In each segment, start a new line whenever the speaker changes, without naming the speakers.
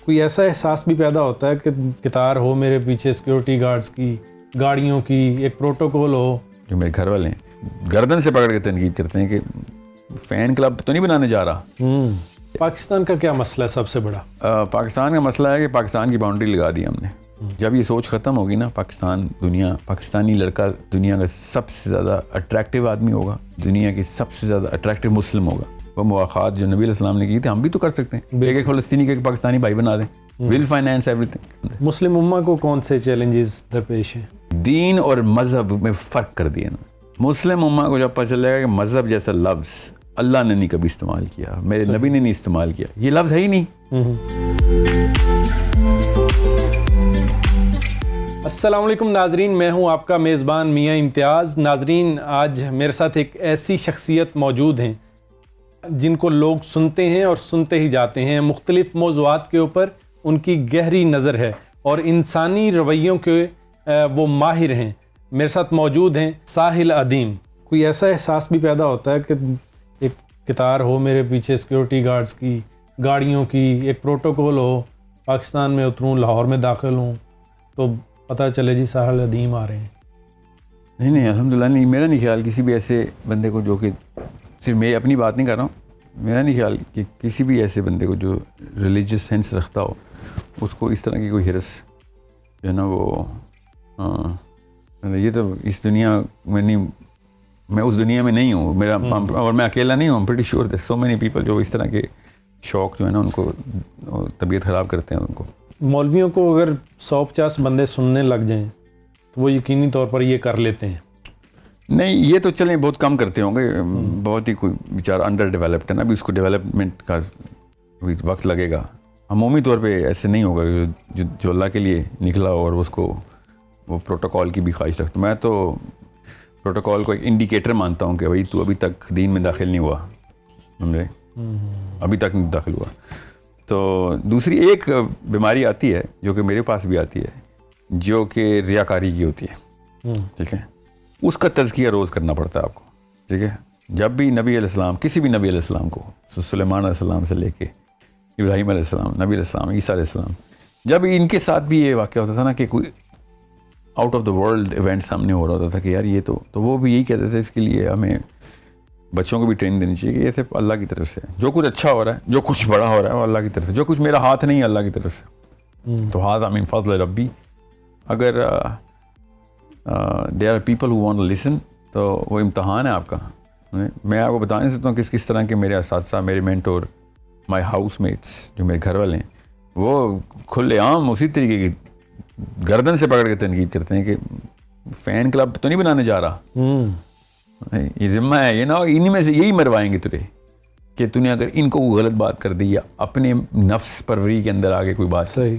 کوئی ایسا احساس بھی پیدا ہوتا ہے کہ قطار ہو میرے پیچھے سیکیورٹی گارڈز کی، گاڑیوں کی، ایک پروٹوکول ہو.
جو میرے گھر والے ہیں گردن سے پکڑ کے تنقید کرتے ہیں کہ فین کلب تو نہیں بنانے جا رہا.
پاکستان کا کیا مسئلہ ہے سب سے بڑا؟
پاکستان کا مسئلہ ہے کہ پاکستان کی باؤنڈری لگا دی ہم نے. جب یہ سوچ ختم ہوگی نا، پاکستانی لڑکا دنیا کا سب سے زیادہ اٹریکٹیو آدمی ہوگا، دنیا کی سب سے زیادہ اٹریکٹیو مسلم ہوگا. وہ مواخات جو نبی علیہ السلام نے کی تھے ہم بھی تو کر سکتے ہیں. ایک فلسطینی کے پاکستانی بھائی بنا دیں. ول فائنینس ایوری تھنگ.
مسلم امہ کو کون سے چیلنجز درپیش ہیں؟
دین اور مذہب میں فرق کر دیا نا. مسلم امہ کو جب پتہ چلے گا کہ مذہب جیسا لفظ اللہ نے نہیں کبھی استعمال کیا، میرے نبی نے نہیں استعمال کیا، یہ لفظ ہے ہی نہیں.
السلام علیکم ناظرین، میں ہوں آپ کا میزبان میاں امتیاز. ناظرین، آج میرے ساتھ ایک ایسی شخصیت موجود ہیں جن کو لوگ سنتے ہیں اور سنتے ہی جاتے ہیں. مختلف موضوعات کے اوپر ان کی گہری نظر ہے اور انسانی رویوں کے وہ ماہر ہیں. میرے ساتھ موجود ہیں ساحل ادیم. کوئی ایسا احساس بھی پیدا ہوتا ہے کہ ایک قطار ہو میرے پیچھے سیکیورٹی گارڈز کی، گاڑیوں کی، ایک پروٹوکول ہو، پاکستان میں اتروں، لاہور میں داخل ہوں تو پتہ چلے جی ساحل ادیم آ رہے ہیں.
نہیں الحمدللہ نہیں. میرا نہیں خیال کسی بھی ایسے بندے کو جو کہ صرف میں اپنی بات نہیں کر رہا ہوں، میرا نہیں خیال کہ کسی بھی ایسے بندے کو جو ریلیجیس سینس رکھتا ہو اس کو اس طرح کی کوئی ہرس جو ہے نا وہ یہ تو اس دنیا میں نہیں، میں اس دنیا میں نہیں ہوں. میرا اور میں اکیلا نہیں ہوں. I'm pretty sure there's so many people جو اس طرح کے شوق جو ہے نا ان کو طبیعت خراب کرتے ہیں. ان کو
مولویوں کو اگر 150 بندے سننے لگ جائیں تو وہ یقینی طور پر یہ کر لیتے ہیں.
نہیں یہ تو چلیں بہت کم کرتے ہوں گے، بہت ہی کوئی بیچارہ انڈر ڈیولپڈ ہے نا، ابھی اس کو ڈیولپمنٹ کا وقت لگے گا. عمومی طور پہ ایسے نہیں ہوگا جو اللہ کے لیے نکلا اور اس کو وہ پروٹوکول کی بھی خواہش رکھتا. میں تو پروٹوکول کو ایک انڈیکیٹر مانتا ہوں کہ بھائی تو ابھی تک دین میں داخل نہیں ہوا، سمجھے، ابھی تک نہیں داخل ہوا. تو دوسری ایک بیماری آتی ہے جو کہ میرے پاس بھی آتی ہے، جو کہ ریاکاری کی ہوتی ہے. ٹھیک ہے، اس کا تزکیہ روز کرنا پڑتا ہے آپ کو. ٹھیک ہے، جب بھی نبی علیہ السلام، کسی بھی نبی علیہ السلام کو، سلیمان علیہ السلام سے لے کے ابراہیم علیہ السلام، نبی علیہ السلام، عیسیٰ علیہ السلام، جب ان کے ساتھ بھی یہ واقعہ ہوتا تھا نا کہ کوئی out of the world event سامنے ہو رہا ہوتا تھا کہ یار یہ تو وہ بھی یہی کہتے تھے اس کے لیے ہمیں بچوں کو بھی ٹریننگ دینی چاہیے کہ یہ صرف اللہ کی طرف سے ہے. جو کچھ اچھا ہو رہا ہے، جو کچھ بڑا ہو رہا ہے وہ اللہ کی طرف سے، جو کچھ میرا ہاتھ نہیں ہے اللہ کی طرف سے. تو ہاتھ من فضل ربی. اگر there are people who want to listen تو وہ امتحان ہے آپ کا. میں آپ کو بتا نہیں سکتا ہوں کس طرح کے میرے اساتذہ، میرے مینٹور، مائی ہاؤس میٹس جو میرے گھر والے ہیں، وہ کھلے عام اسی طریقے کی گردن سے پکڑ کے تنقید کرتے ہیں کہ فین کلب تو نہیں بنانے جا رہا. یہ ذمہ ہے یہ نا، انہی میں سے یہی مروائیں گے تجھے کہ تو نے اگر ان کو غلط بات کر دی یا اپنے نفس پروری کے اندر آگے کوئی بات
صحیح،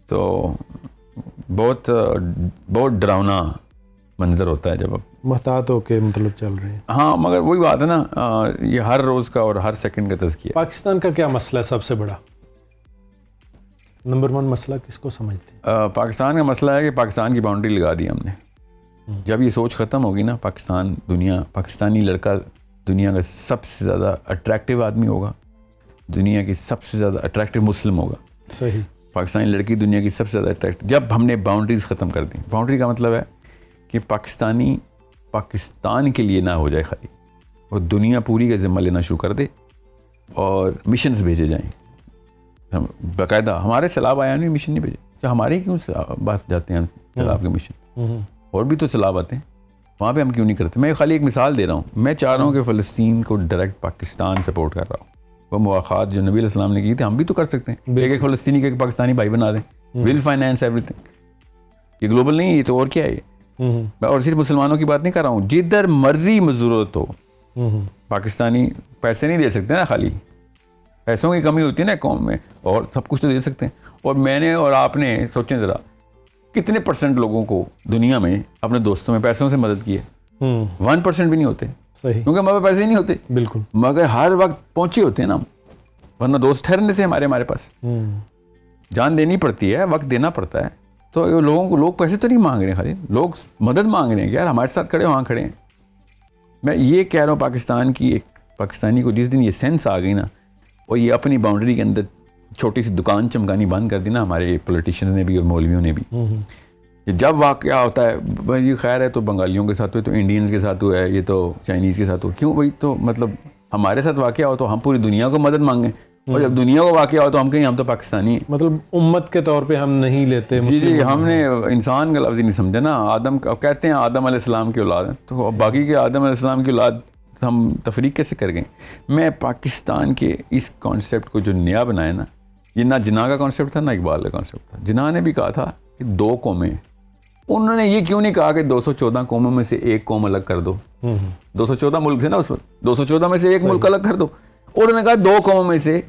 تو بہت ڈراؤنا منظر ہوتا ہے جب آپ
محتاط ہو کے مطلب چل رہے ہیں.
ہاں مگر وہی بات ہے نا، یہ ہر روز کا اور ہر سیکنڈ کا تزکیہ.
پاکستان کا کیا مسئلہ ہے سب سے بڑا؟ نمبر 1 مسئلہ کس کو سمجھتے ہیں؟
پاکستان کا مسئلہ ہے کہ پاکستان کی باؤنڈری لگا دی ہم نے. جب یہ سوچ ختم ہوگی نا، پاکستانی لڑکا دنیا کا سب سے زیادہ اٹریکٹیو آدمی ہوگا، دنیا کی سب سے زیادہ اٹریکٹیو مسلم ہوگا.
صحیح.
پاکستانی لڑکی دنیا کی سب سے زیادہ اٹریکٹیو. جب ہم نے باؤنڈریز ختم کر دیں، باؤنڈری کا مطلب ہے کہ پاکستان کے لیے نہ ہو جائے خالی، اور دنیا پوری کا ذمہ لینا شروع کر دے اور مشنز بھیجے جائیں. باقاعدہ ہمارے سیلاب آیا نہیں، مشن نہیں بھیجے. ہمارے کیوں بات جاتے ہیں سیلاب کے مشن، اور بھی تو سیلاب آتے ہیں، وہاں پہ ہم کیوں نہیں کرتے؟ میں خالی ایک مثال دے رہا ہوں. میں چاہ رہا ہوں کہ فلسطین کو ڈائریکٹ پاکستان سپورٹ کر رہا ہوں. وہ مواخات جو نبی علیہ السلام نے کی تھے ہم بھی تو کر سکتے ہیں. ایک فلسطینی کے پاکستانی بھائی بنا دیں. ول فائنینس ایوری تھنگ. یہ گلوبل نہیں ہے، یہ تو اور کیا ہے. اور صرف مسلمانوں کی بات نہیں کر رہا ہوں، جدھر مرضی ضرورت ہو. پاکستانی پیسے نہیں دے سکتے نا، خالی پیسوں کی کمی ہوتی ہے نا قوم میں، اور سب کچھ تو دے سکتے ہیں. اور میں نے اور آپ نے سوچیں ذرا کتنے % لوگوں کو دنیا میں اپنے دوستوں میں پیسوں سے مدد کی ہے؟ 1% بھی نہیں ہوتے.
صحیح،
کیونکہ ہمارے پاس پیسے ہی نہیں ہوتے.
بالکل.
مگر ہر وقت پہنچے ہوتے ہیں نا، ورنہ دوست ٹھہرنے تھے ہمارے پاس. جان دینی پڑتی ہے، وقت دینا پڑتا ہے. تو لوگ پیسے تو نہیں مانگ رہے ہیں، خالی لوگ مدد مانگ رہے ہیں کہ یار ہمارے ساتھ کھڑے وہاں کھڑے ہیں. میں یہ کہہ رہا ہوں پاکستانی کو جس دن یہ سینس آ گئی نا، اور یہ اپنی باؤنڈری کے اندر چھوٹی سی دکان چمکانی بند کر دی نا ہمارے پولیٹیشینز نے بھی اور مولویوں نے بھی. کہ جب واقعہ ہوتا ہے بھائی یہ خیر ہے تو بنگالیوں کے ساتھ ہوئے تو انڈینز کے ساتھ ہوا ہے, یہ تو چائنیز کے ساتھ ہو, کیوں بھائی تو مطلب ہمارے ساتھ واقعہ ہو تو ہم پوری دنیا کو مدد مانگیں, اور جب دنیا کو واقعہ ہو تو ہم کہیں ہم تو پاکستانی ہیں.
مطلب امت کے طور پہ ہم نہیں لیتے.
جی ہم نے انسان کا لفظ ہی نہیں سمجھا نا. آدم کہتے ہیں آدم علیہ السلام کی اولاد ہیں, تو باقی کے آدم علیہ السلام کی اولاد ہم تفریق کیسے کر گئے. میں پاکستان کے اس کانسیپٹ کو جو نیا بنایا نا, یہ نہ جناح کا کانسیپٹ تھا نہ اقبال کا کانسیپٹ تھا. جناح نے بھی کہا تھا کہ 2 قومیں, انہوں نے یہ کیوں نہیں کہا کہ 214 قوموں میں سے ایک قوم الگ کر دو. 214 ملک تھے نا اس وقت, 214 میں سے ایک ملک الگ کر دو. انہوں نے کہا 2 قوموں میں سے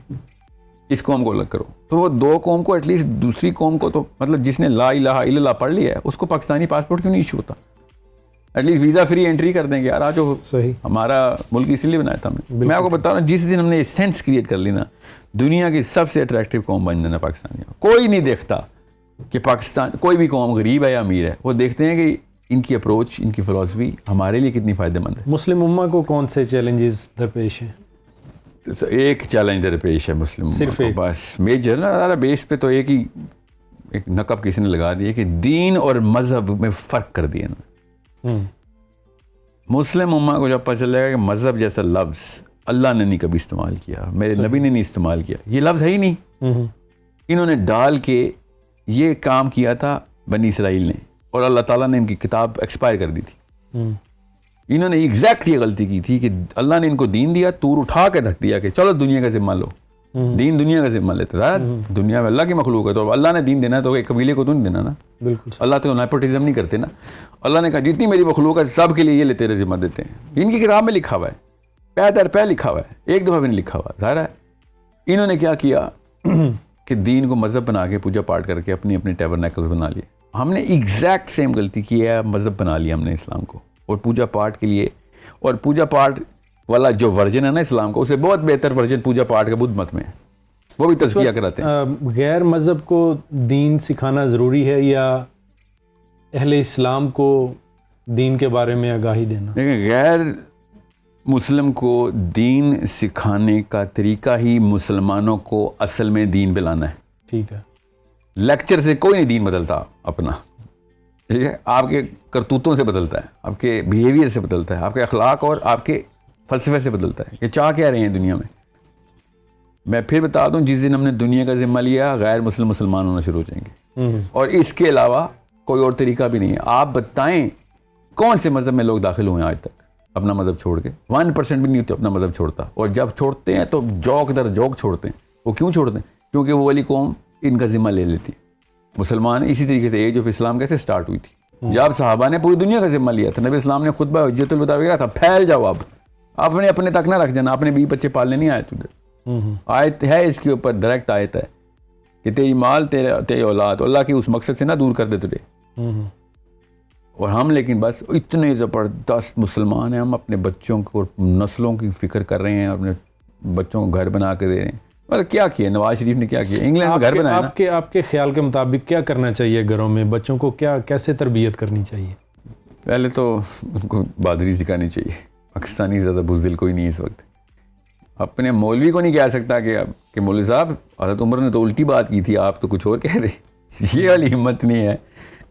اس قوم کو الگ کرو. تو وہ 2 قوم کو ایٹ لیسٹ دوسری قوم کو تو مطلب جس نے لا الہ الا اللہ پڑھ لیا ہے اس کو پاکستانی پاسپورٹ کیوں نہیں ایشو ہوتا. At least visa free entry کر دیں گے یار. آج
صحیح
ہمارا ملک اس لیے بنایا تھا ہم نے. میں آپ کو بتا رہا ہوں جس دن ہم نے یہ سینس کریٹ کر لی نا, دنیا کی سب سے اٹریکٹیو قوم بن جانا پاکستانی. کوئی نہیں دیکھتا کہ پاکستان کوئی بھی قوم غریب ہے یا امیر ہے, وہ دیکھتے ہیں کہ ان کی اپروچ, ان کی فلاسفی ہمارے لیے کتنی فائدہ مند ہے.
مسلم امہ کو کون سے چیلنجز درپیش ہیں؟
ایک چیلنج درپیش ہے مسلم
صرف
کو, بس میجر نا بیس پہ تو ایک نقب کسی نے لگا دیا کہ دین اور مذہب میں فرق کر دیا نا. مسلم امہ کو جب پتہ چلے گا کہ مذہب جیسا لفظ اللہ نے نہیں کبھی استعمال کیا, میرے نبی نے نہیں استعمال کیا, یہ لفظ ہے ہی نہیں. انہوں نے ڈال کے یہ کام کیا تھا بنی اسرائیل نے, اور اللہ تعالیٰ نے ان کی کتاب ایکسپائر کر دی تھی. انہوں نے ایگزیکٹ یہ غلطی کی تھی کہ اللہ نے ان کو دین دیا, تور اٹھا کے رکھ دیا کہ چلو دنیا کا ذمہ لو. دین دنیا کا ذمہ لیتے تھا. دنیا میں اللہ کی مخلوق ہے تو اللہ نے دین دینا ہے, تو ایک قبیلے کو تو نہیں دینا نا. بالکل اللہ تو نیپوٹزم نہیں کرتے نا. اللہ نے کہا جتنی میری مخلوق ہے سب کے لیے یہ تیرے ذمہ دیتے ہیں. ان کی کتاب میں لکھا ہوا ہے, پے در پے لکھا ہوا ہے, ایک دفعہ بھی نہیں لکھا ہوا. ظاہر ہے انہوں نے کیا کیا کہ دین کو مذہب بنا کے پوجا پاٹ کر کے اپنی اپنے ٹیبرنیکلز بنا لیے. ہم نے ایگزیکٹ سیم غلطی کی ہے, مذہب بنا لیا ہم نے اسلام کو, اور پوجا پاٹ کے لیے, اور پوجا پاٹ والا جو ورژن ہے نا اسلام کو, اسے بہت بہتر ورژن پوجا پاٹ کا بدھ مت میں ہے, وہ بھی تزکیہ کراتے ہیں.
غیر مذہب کو دین سکھانا ضروری ہے یا اہل اسلام کو دین کے بارے میں آگاہی دینا؟
لیکن غیر مسلم کو دین سکھانے کا طریقہ ہی مسلمانوں کو اصل میں دین پہ لانا ہے.
ٹھیک ہے.
لیکچر سے کوئی نہیں دین بدلتا اپنا, ٹھیک ہے, آپ کے کرتوتوں سے بدلتا ہے, آپ کے بیہیویئر سے بدلتا ہے, آپ کے اخلاق اور آپ کے فلسفے سے بدلتا ہے کہ چاہ کیا رہے ہیں دنیا میں. میں پھر بتا دوں, جس دن ہم نے دنیا کا ذمہ لیا غیر مسلمان ہونا شروع ہو جائیں گے, اور اس کے علاوہ کوئی اور طریقہ بھی نہیں ہے. آپ بتائیں کون سے مذہب میں لوگ داخل ہوئے ہیں آج تک اپنا مذہب چھوڑ کے؟ 1% بھی نہیں ہوتا اپنا مذہب چھوڑتا, اور جب چھوڑتے ہیں تو جوک در جوک چھوڑتے ہیں. وہ کیوں چھوڑتے ہیں؟ کیونکہ وہ والی قوم ان کا ذمہ لے لیتی ہے. مسلمان اسی طریقے سے ایج آف اسلام کیسے سٹارٹ ہوئی تھی؟ جب صحابہ نے پوری دنیا کا ذمہ لیا تھا. نبی اسلام نے خطبہ حجت الوداع میں کہا تھا پھیل جاؤ, اب اپنے تک نہ رکھ جانا, اپنے 20 بچے پالنے نہیں آئے تجھے. آیت ہے اس کے اوپر, ڈائریکٹ آیت ہے کہ تیری مال تیری اولاد اللہ کے اس مقصد سے نہ دور کر دے تجھے. اور ہم لیکن بس اتنے زبردست مسلمان ہیں, ہم اپنے بچوں کو نسلوں کی فکر کر رہے ہیں, اپنے بچوں کو گھر بنا کے دے رہے ہیں. مطلب کیا کیا نواز شریف نے, کیا کیا انگلینڈ میں گھر بنایا نا.
آپ کے خیال کے مطابق کیا کرنا چاہیے گھروں میں, بچوں کو کیسے تربیت کرنی چاہیے؟
پہلے تو ان کو بہادری سکھانی چاہیے. پاکستانی زیادہ بزدل کوئی نہیں اس وقت. اپنے مولوی کو نہیں کہہ سکتا کہ مولوی صاحب حضرت عمر نے تو الٹی بات کی تھی, آپ تو کچھ اور کہہ رہے. یہ والی ہمت نہیں ہے.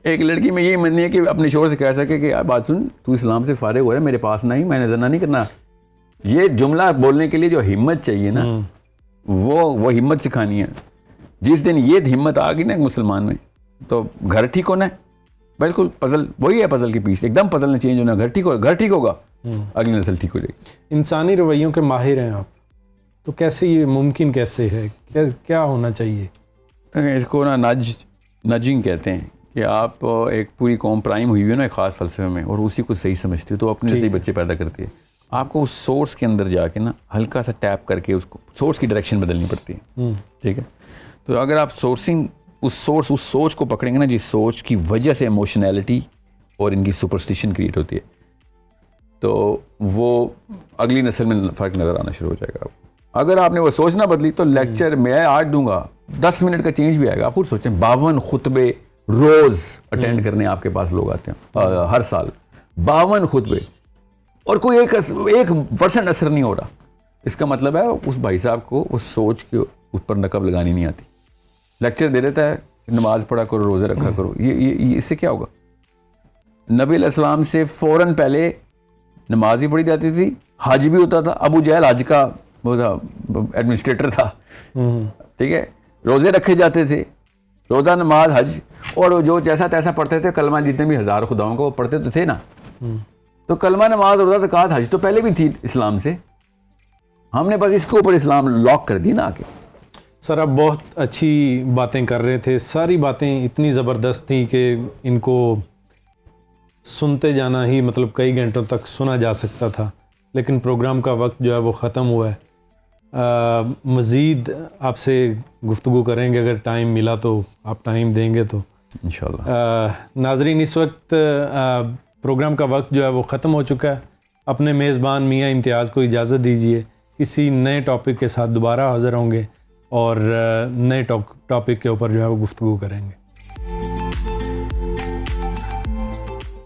ایک لڑکی میں یہی ہمت نہیں ہے کہ اپنے شوہر سے کہہ سکے کہ بات سن, تو اسلام سے فارغ ہو رہا ہے, میرے پاس نہیں, میں نے زنا نہیں کرنا. یہ جملہ بولنے کے لیے جو ہمت چاہیے نا, وہ ہمت سکھانی ہے. جس دن یہ ہمت آ گئی نا مسلمان میں, تو گھر ٹھیک ہونا ہے. بالکل پزل وہی ہے, پزل کی پیس ایک دم پزل نے چینج ہونا. گھر ٹھیک ہوگا, اگلی نسل ٹھیک ہو جائے گی.
انسانی رویوں کے ماہر ہیں آپ, تو کیسے یہ ممکن کیسے ہے, کیا ہونا چاہیے؟
اس کو نا نجنگ کہتے ہیں, کہ آپ ایک پوری قوم پرائم ہوئی ہوئی ہے نا ایک خاص فلسفے میں, اور اسی کو صحیح سمجھتے ہو تو اپنے سے ہی بچے پیدا کرتی ہے. آپ کو اس سورس کے اندر جا کے نا ہلکا سا ٹیپ کر کے اس کو سورس کی ڈائریکشن بدلنی پڑتی ہے. ٹھیک ہے, تو اگر آپ اس سوچ کو پکڑیں گے نا, جس سوچ کی وجہ سے ایموشنالٹی اور ان کی سپرسٹیشن کریٹ ہوتی ہے, تو وہ اگلی نسل میں فرق نظر آنا شروع ہو جائے گا. اگر آپ نے وہ سوچ نہ بدلی تو لیکچر میں آج دوں گا 10 منٹ کا چینج بھی آئے گا. آپ خود سوچیں 52 خطبے روز اٹینڈ کرنے آپ کے پاس لوگ آتے ہیں ہر سال, 52 خطبے, اور کوئی 1% اثر نہیں ہو رہا. اس کا مطلب ہے اس بھائی صاحب کو اس سوچ اس پر نقب لگانی نہیں آتی. لیکچر دے دیتا ہے نماز پڑھا کرو, روزے رکھا کرو. یہ اس سے کیا ہوگا؟ نبی علیہ السلام سے فوراً پہلے نماز ہی پڑھی جاتی تھی, حج بھی ہوتا تھا. ابو جہل حج کا وہ تھا, ایڈمنسٹریٹر تھا, ٹھیک ہے. روزے رکھے جاتے تھے, روزہ, نماز, حج, اور جو جیسا تیسا پڑھتے تھے. کلمہ جتنے بھی ہزار خداؤں کا وہ پڑھتے تو تھے نا. تو کلمہ, نماز, روزہ, زکوٰۃ, حج تو پہلے بھی تھی اسلام سے. ہم نے بس اس کے اوپر اسلام لاک کر دی نا آ کے.
سر آپ بہت اچھی باتیں کر رہے تھے, ساری باتیں اتنی زبردست تھیں کہ ان کو سنتے جانا ہی مطلب کئی گھنٹوں تک سنا جا سکتا تھا, لیکن پروگرام کا وقت جو ہے وہ ختم ہوا ہے. مزید آپ سے گفتگو کریں گے, اگر ٹائم ملا تو آپ ٹائم دیں گے تو
انشاءاللہ.
ناظرین, اس وقت پروگرام کا وقت جو ہے وہ ختم ہو چکا ہے. اپنے میزبان میاں امتیاز کو اجازت دیجیے. کسی نئے ٹاپک کے ساتھ دوبارہ حاضر ہوں گے اور نئے ٹاپک کے اوپر جو ہے وہ گفتگو کریں گے.